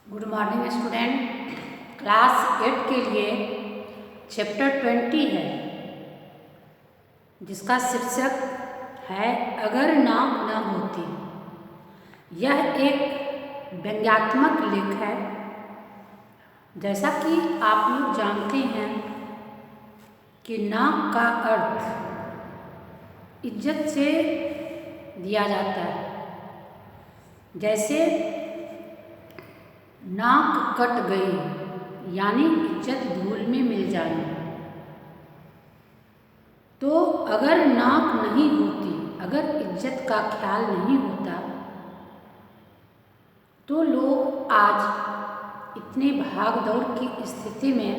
Good morning student. Class 8 के लिए chapter 20 है जिसका शीर्षक है अगर नाक न होती। यह एक व्यंग्यात्मक लेख है। जैसा कि आप लोग जानते हैं कि नाक का अर्थ इज्जत से दिया जाता है। जैसे नाक कट गई यानी इज्जत धूल में मिल जाना। तो अगर नाक नहीं होती, अगर इज्जत का ख्याल नहीं होता तो लोग आज इतने भाग दौड़ की स्थिति में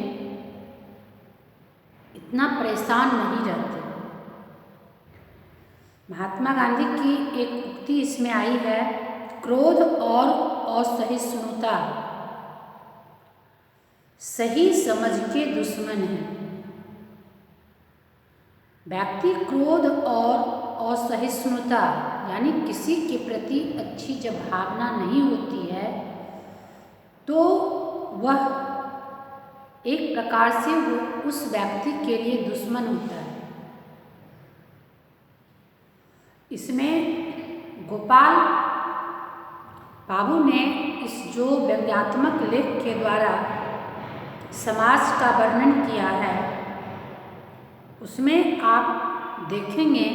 इतना परेशान नहीं रहते। महात्मा गांधी की एक उक्ति इसमें आई है, क्रोध और असहिष्णुता सही समझ के दुश्मन है। व्यक्ति क्रोध और असहिष्णुता यानी किसी के प्रति अच्छी जब भावना नहीं होती है तो वह एक प्रकार से वो उस व्यक्ति के लिए दुश्मन होता है। इसमें गोपाल बाबू ने इस जो व्यंग्यात्मक लेख के द्वारा समाज का वर्णन किया है उसमें आप देखेंगे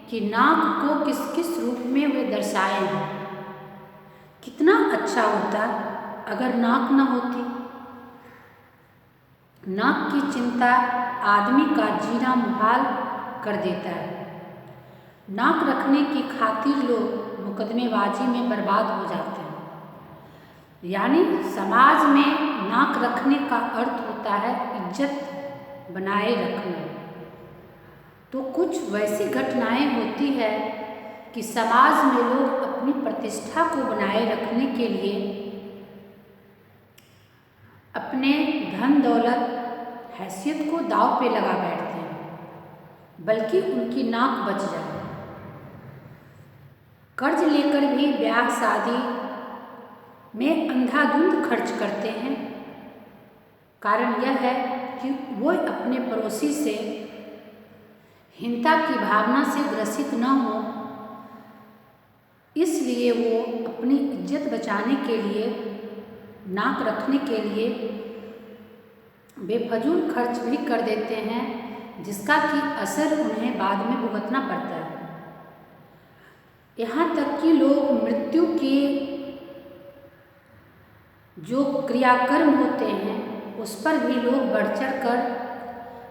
कि नाक को किस किस रूप में वे दर्शाए हैं। कितना अच्छा होता अगर नाक न होती। नाक की चिंता आदमी का जीना मुहाल कर देता है। नाक रखने की खातिर लोग मुकदमेबाजी में बर्बाद हो जाते हैं। यानी समाज में नाक रखने का अर्थ होता है इज्जत बनाए रखना। तो कुछ वैसी घटनाएं होती है कि समाज में लोग अपनी प्रतिष्ठा को बनाए रखने के लिए अपने धन दौलत हैसियत को दांव पे लगा बैठते हैं, बल्कि उनकी नाक बच जाए। कर्ज लेकर भी ब्याह शादी में अंधाधुंध खर्च करते हैं। कारण यह है कि वो अपने पड़ोसी से हीनता की भावना से ग्रसित न हो, इसलिए वो अपनी इज्जत बचाने के लिए, नाक रखने के लिए बेफजूल खर्च भी कर देते हैं, जिसका कि असर उन्हें बाद में भुगतना पड़ता है। यहाँ तक कि लोग मृत्यु के जो क्रियाकर्म होते हैं उस पर भी लोग बढ़ चढ़ कर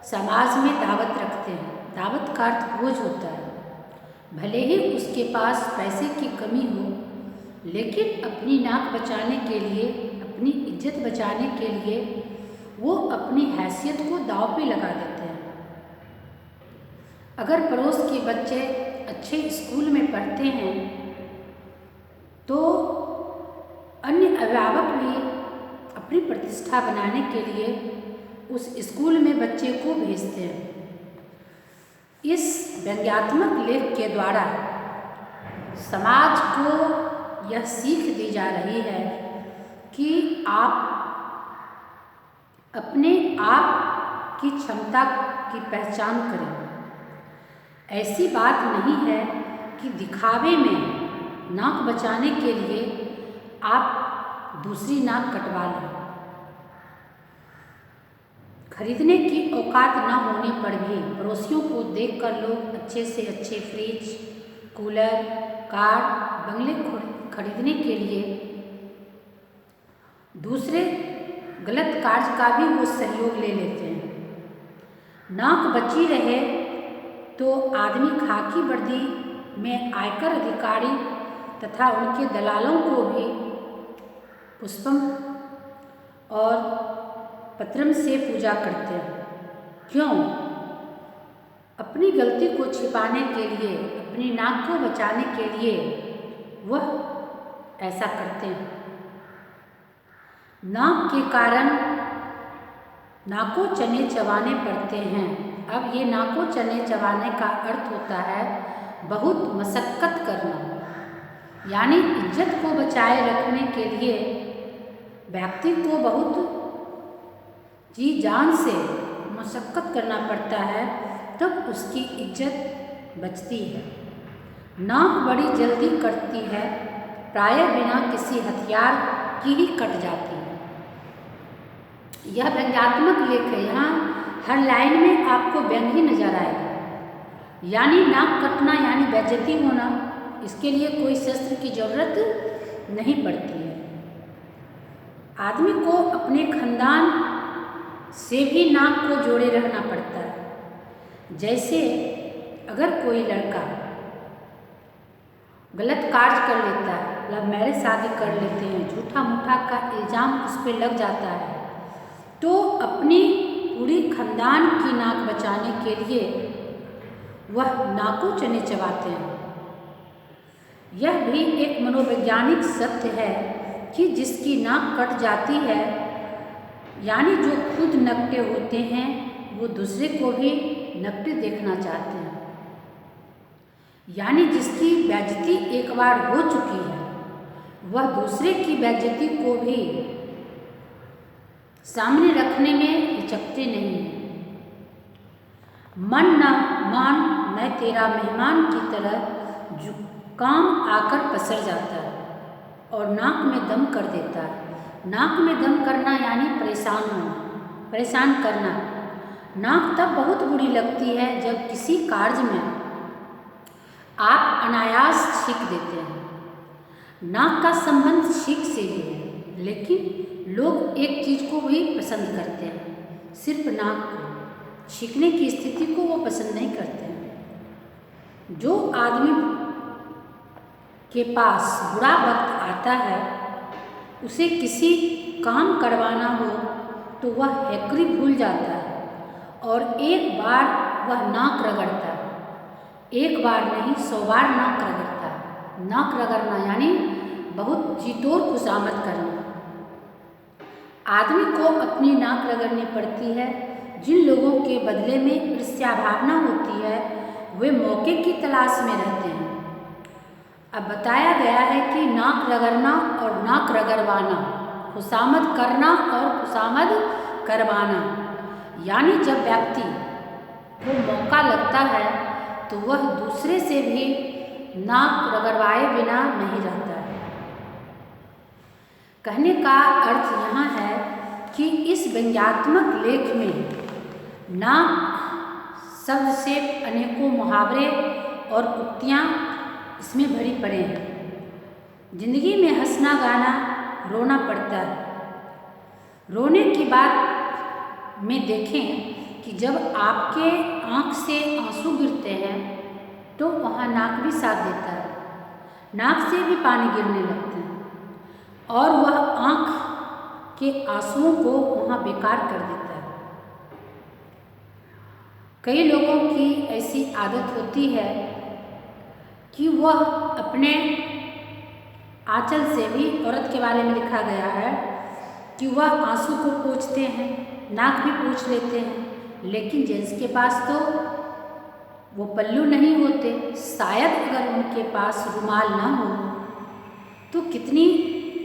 समाज में दावत रखते हैं। दावत का अर्थ भोज होता है। भले ही उसके पास पैसे की कमी हो, लेकिन अपनी नाक बचाने के लिए, अपनी इज्जत बचाने के लिए वो अपनी हैसियत को दांव पे लगा देते हैं। अगर पड़ोस के बच्चे अच्छे स्कूल में पढ़ते हैं तो अन्य अभिभावक भी अपनी प्रतिष्ठा बनाने के लिए उस स्कूल में बच्चे को भेजते हैं। इस व्यंग्यात्मक लेख के द्वारा समाज को यह सीख दी जा रही है कि आप अपने आप की क्षमता की पहचान करें। ऐसी बात नहीं है कि दिखावे में नाक बचाने के लिए आप दूसरी नाक कटवा लें। खरीदने की औकात न होने पर भी पड़ोसियों को देखकर लोग अच्छे से अच्छे फ्रिज, कूलर, कार, बंगले खरीदने के लिए दूसरे गलत कार्य का भी वो सहयोग ले लेते हैं। नाक बची रहे तो आदमी खाकी वर्दी में आयकर अधिकारी तथा उनके दलालों को भी पुष्पम और पत्रम से पूजा करते हैं। क्यों? अपनी गलती को छिपाने के लिए, अपनी नाक को बचाने के लिए वह ऐसा करते हैं। नाक के कारण नाकों चने चबाने पड़ते हैं। अब ये नाकों चने चबाने का अर्थ होता है बहुत मशक्कत करना। यानी इज्जत को बचाए रखने के लिए व्यक्ति को बहुत जी जान से मशक्क़त करना पड़ता है, तब उसकी इज्जत बचती है। नाक बड़ी जल्दी कटती है, प्रायः बिना किसी हथियार की ही कट जाती है। यह व्यंग्यात्मक लेख है। यहाँ हर लाइन में आपको व्यंग ही नजर आएगा। यानी नाक कटना यानी बेइज्जती होना, इसके लिए कोई शस्त्र की जरूरत नहीं पड़ती है। आदमी को अपने खानदान से भी नाक को जोड़े रहना पड़ता है। जैसे अगर कोई लड़का गलत कार्य कर लेता है, लव मैरिज शादी कर लेते हैं, झूठा मूठा का इल्ज़ाम उस पर लग जाता है, तो अपनी पूरी खानदान की नाक बचाने के लिए वह नाकों चने चबाते हैं। यह भी एक मनोवैज्ञानिक सत्य है कि जिसकी नाक कट जाती है, यानी जो खुद नकटे होते हैं, वो दूसरे को भी नकटे देखना चाहते हैं। यानी जिसकी बेइज्जती एक बार हो चुकी है, वह दूसरे की बेइज्जती को भी सामने रखने में हिचकते नहीं हैं। मन न मान मैं तेरा मेहमान की तरह जुकाम आकर पसर जाता है और नाक में दम कर देता है। नाक में दम करना यानी परेशान होना, परेशान करना। नाक तब बहुत बुरी लगती है जब किसी कार्य में आप अनायास छींक देते हैं। नाक का संबंध छींक से भी है, लेकिन लोग एक चीज़ को भी पसंद करते हैं, सिर्फ नाक को। छींकने की स्थिति को वो पसंद नहीं करते हैं। जो आदमी के पास बुरा वक्त आता है, उसे किसी काम करवाना हो तो वह हैकरी भूल जाता है और एक बार वह नाक रगड़ता है। एक बार नहीं, 100 बार नाक रगड़ता है। नाक रगड़ना यानी बहुत जीतोड़ खुशामद करना। आदमी को अपनी नाक रगड़नी पड़ती है। जिन लोगों के बदले में ईर्ष्या भावना होती है, वे मौके की तलाश में रहते हैं। अब बताया गया है कि नाक रगड़ना और नाक रगड़वाना, खुशामद करना और खुशामद करवाना, यानी जब व्यक्ति को मौका लगता है तो वह दूसरे से भी नाक रगड़वाए बिना नहीं रहता है। कहने का अर्थ यहाँ है कि इस व्यंग्यात्मक लेख में नाक शब्द से अनेकों मुहावरे और उक्तियाँ इसमें भरी पड़े हैं। जिंदगी में हंसना गाना रोना पड़ता है। रोने की बात में देखें कि जब आपके आँख से आंसू गिरते हैं तो वहाँ नाक भी साथ देता है। नाक से भी पानी गिरने लगते हैं और वह आँख के आंसुओं को वहाँ बेकार कर देता है। कई लोगों की ऐसी आदत होती है कि वह अपने आंचल से भी, औरत के बारे में लिखा गया है कि वह आंसू को पोंछते हैं, नाक भी पोंछ लेते हैं, लेकिन जेंट्स के पास तो वो पल्लू नहीं होते। शायद अगर उनके पास रुमाल ना हो तो कितनी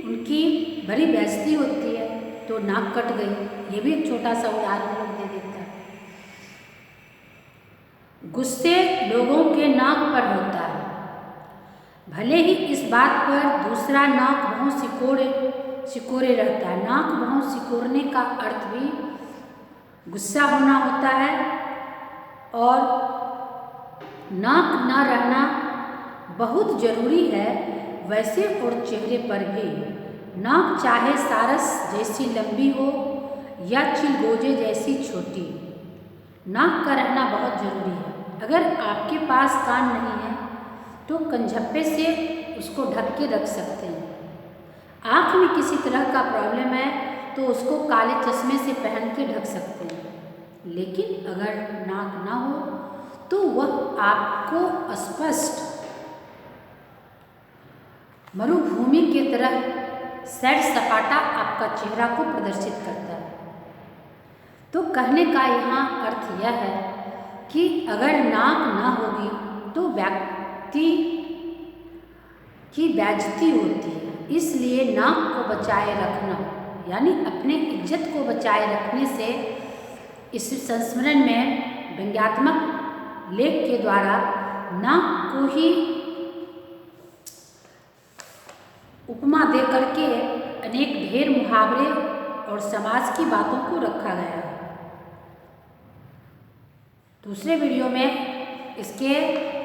उनकी बड़ी बेइज्जती होती है। तो नाक कट गई, ये भी एक छोटा सा उदाहरण लोग दे देता है। गुस्से लोगों के नाक पर होता है, भले ही इस बात पर दूसरा नाक भौं सिकोरे रहता है। नाक भौं सिकोड़ने का अर्थ भी गुस्सा होना होता है और नाक ना रहना बहुत जरूरी है। वैसे और चेहरे पर भी नाक चाहे सारस जैसी लंबी हो या चिलगोजे जैसी छोटी, नाक का रहना बहुत जरूरी है। अगर आपके पास कान नहीं है तो कंझप्पे से उसको ढक के रख सकते हैं। आँख में किसी तरह का प्रॉब्लम है तो उसको काले चश्मे से पहन के ढक सकते हैं। लेकिन अगर नाक ना हो तो वह आपको स्पष्ट मरुभूमि की तरह सैर सपाटा आपका चेहरा को प्रदर्शित करता है। तो कहने का यहाँ अर्थ यह है कि अगर नाक ना होगी तो व्यक्ति की बेइज्जती होती है। इसलिए नाक को बचाए रखना यानी अपने इज्जत को बचाए रखने से इस संस्मरण में व्यंग्यात्मक लेख के द्वारा न कोई उपमा दे करके अनेक ढेर मुहावरे और समाज की बातों को रखा गया है। दूसरे वीडियो में इसके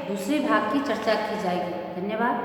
दूसरे भाग की चर्चा की जाएगी। धन्यवाद।